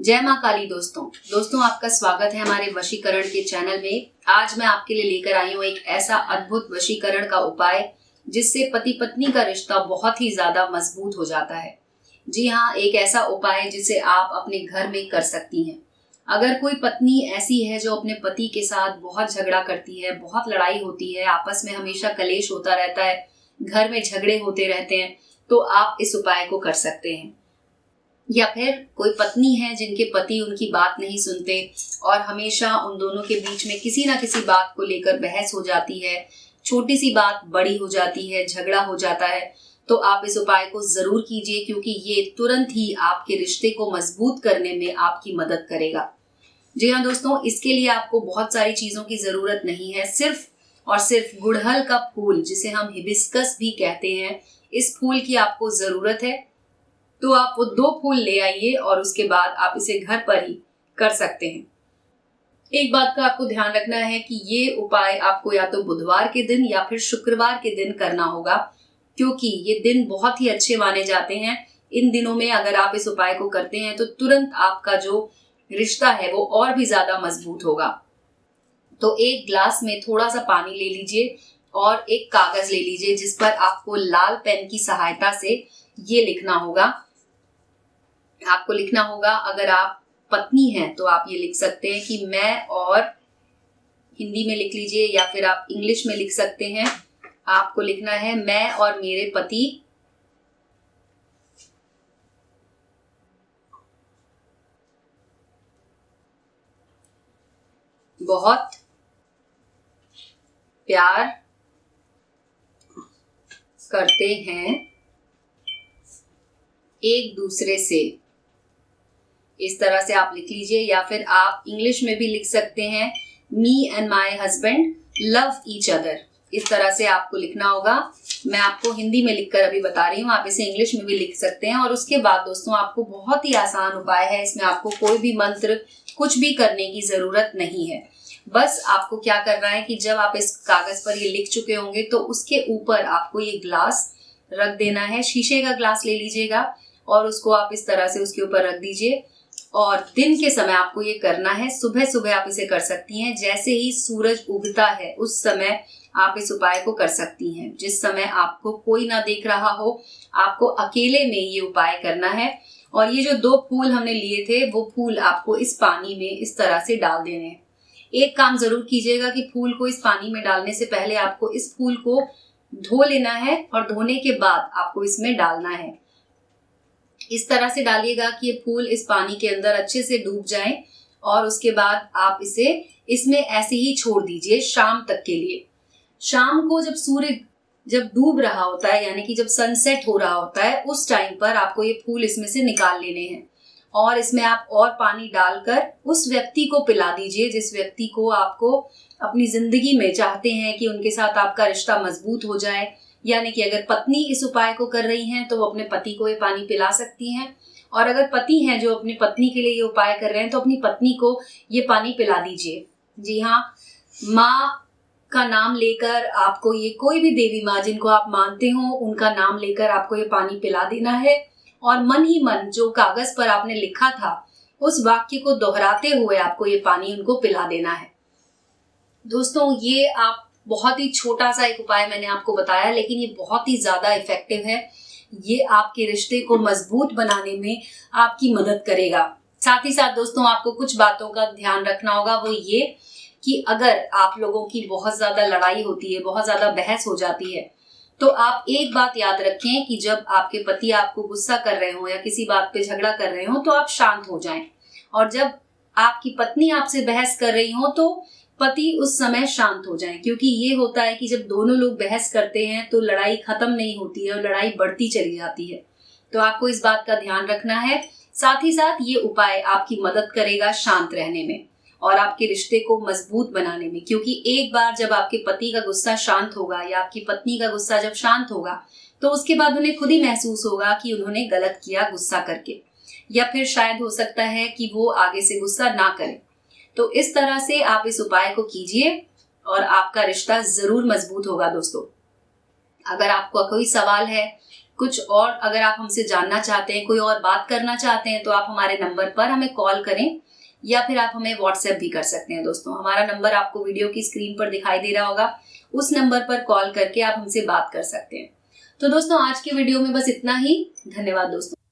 जय माँ काली। दोस्तों आपका स्वागत है हमारे वशीकरण के चैनल में। आज मैं आपके लिए लेकर आई हूँ एक ऐसा अद्भुत वशीकरण का उपाय जिससे पति पत्नी का रिश्ता बहुत ही ज्यादा मजबूत हो जाता है। जी हाँ, एक ऐसा उपाय जिसे आप अपने घर में कर सकती हैं। अगर कोई पत्नी ऐसी है जो अपने पति के साथ बहुत झगड़ा करती है, बहुत लड़ाई होती है, आपस में हमेशा कलेश होता रहता है, घर में झगड़े होते रहते हैं, तो आप इस उपाय को कर सकते हैं। या फिर कोई पत्नी है जिनके पति उनकी बात नहीं सुनते और हमेशा उन दोनों के बीच में किसी ना किसी बात को लेकर बहस हो जाती है, छोटी सी बात बड़ी हो जाती है, झगड़ा हो जाता है, तो आप इस उपाय को जरूर कीजिए क्योंकि ये तुरंत ही आपके रिश्ते को मजबूत करने में आपकी मदद करेगा। जी हाँ दोस्तों, इसके लिए आपको बहुत सारी चीजों की जरूरत नहीं है। सिर्फ और सिर्फ गुड़हल का फूल, जिसे हम हिबिस्कस भी कहते हैं, इस फूल की आपको जरूरत है। तो आप वो 2 फूल ले आइए और उसके बाद आप इसे घर पर ही कर सकते हैं। एक बात का आपको ध्यान रखना है कि ये उपाय आपको या तो बुधवार के दिन या फिर शुक्रवार के दिन करना होगा, क्योंकि ये दिन बहुत ही अच्छे माने जाते हैं। इन दिनों में अगर आप इस उपाय को करते हैं तो तुरंत आपका जो रिश्ता है वो और भी ज्यादा मजबूत होगा। तो एक ग्लास में थोड़ा सा पानी ले लीजिए और एक कागज ले लीजिए जिस पर आपको लाल पेन की सहायता से ये लिखना होगा। आपको लिखना होगा, अगर आप पत्नी हैं तो आप ये लिख सकते हैं कि मैं, और हिंदी में लिख लीजिए या फिर आप इंग्लिश में लिख सकते हैं। आपको लिखना है, मैं और मेरे पति बहुत प्यार करते हैं एक दूसरे से। इस तरह से आप लिख लीजिए, या फिर आप इंग्लिश में भी लिख सकते हैं, me and my husband love each other. इस तरह से आपको लिखना होगा। मैं आपको हिंदी में लिखकर अभी बता रही हूँ, आप इसे इंग्लिश में भी लिख सकते हैं। और उसके बाद दोस्तों आपको बहुत ही आसान उपाय है, इसमें आपको कोई भी मंत्र कुछ भी करने की जरूरत नहीं है। बस आपको क्या करना है कि जब आप इस कागज पर ये लिख चुके होंगे तो उसके ऊपर आपको ये ग्लास रख देना है। शीशे का ग्लास ले लीजिएगा और उसको आप इस तरह से उसके ऊपर रख दीजिए। और दिन के समय आपको ये करना है, सुबह सुबह आप इसे कर सकती हैं। जैसे ही सूरज उगता है उस समय आप इस उपाय को कर सकती हैं। जिस समय आपको कोई ना देख रहा हो, आपको अकेले में ये उपाय करना है। और ये जो 2 फूल हमने लिए थे वो फूल आपको इस पानी में इस तरह से डाल देने हैं। एक काम जरूर कीजिएगा कि फूल को इस पानी में डालने से पहले आपको इस फूल को धो लेना है और धोने के बाद आपको इसमें डालना है। इस तरह से डालिएगा कि ये फूल इस पानी के अंदर अच्छे से डूब जाएं और उसके बाद आप इसे इसमें ऐसे ही छोड़ दीजिए शाम तक के लिए। शाम को जब सूर्य डूब रहा होता है, यानी कि जब सनसेट हो रहा होता है, उस टाइम पर आपको ये फूल इसमें से निकाल लेने हैं और इसमें आप और पानी डालकर उस व्यक्ति को पिला दीजिए जिस व्यक्ति को आपको अपनी जिंदगी में चाहते हैं कि उनके साथ आपका रिश्ता मजबूत हो जाए। यानी कि अगर पत्नी इस उपाय को कर रही हैं तो वो अपने पति को ये पानी पिला सकती हैं, और अगर पति हैं जो अपनी पत्नी के लिए ये उपाय कर रहे हैं तो अपनी पत्नी को ये पानी पिला दीजिए। जी हाँ, माँ का नाम लेकर आपको ये, कोई भी देवी माँ जिनको आप मानते हो उनका नाम लेकर आपको ये पानी पिला देना है। और मन ही मन जो कागज पर आपने लिखा था उस वाक्य को दोहराते हुए आपको ये पानी उनको पिला देना है। दोस्तों ये आप बहुत ही छोटा सा एक उपाय मैंने आपको बताया, लेकिन ये बहुत ही ज्यादा इफेक्टिव है। ये आपके रिश्ते को मजबूत बनाने में आपकी मदद करेगा। साथ ही साथ दोस्तों आपको कुछ बातों का ध्यान रखना होगा, वो ये कि अगर आप लोगों की बहुत ज्यादा लड़ाई होती है, बहुत ज्यादा बहस हो जाती है, तो आप एक बात याद रखें कि जब आपके पति आपको गुस्सा कर रहे हो या किसी बात पे झगड़ा कर रहे हो तो आप शांत हो जाएं। और जब आपकी पत्नी आपसे बहस कर रही हो तो पति उस समय शांत हो जाए, क्योंकि ये होता है कि जब दोनों लोग बहस करते हैं तो लड़ाई खत्म नहीं होती है और लड़ाई बढ़ती चली जाती है। तो आपको इस बात का ध्यान रखना है। साथ ही साथ ये उपाय आपकी मदद करेगा शांत रहने में और आपके रिश्ते को मजबूत बनाने में, क्योंकि एक बार जब आपके पति का गुस्सा शांत होगा या आपकी पत्नी का गुस्सा जब शांत होगा तो उसके बाद उन्हें खुद ही महसूस होगा कि उन्होंने गलत किया गुस्सा करके, या फिर शायद हो सकता है कि वो आगे से गुस्सा ना करें। तो इस तरह से आप इस उपाय को कीजिए और आपका रिश्ता जरूर मजबूत होगा। दोस्तों अगर आपको कोई सवाल है कुछ और अगर आप हमसे जानना चाहते हैं, कोई और बात करना चाहते हैं, तो आप हमारे नंबर पर हमें कॉल करें या फिर आप हमें व्हाट्सएप भी कर सकते हैं। दोस्तों, हमारा नंबर आपको वीडियो की स्क्रीन पर दिखाई दे रहा होगा, उस नंबर पर कॉल करके आप हमसे बात कर सकते हैं। तो दोस्तों, आज की वीडियो में बस इतना ही। धन्यवाद दोस्तों।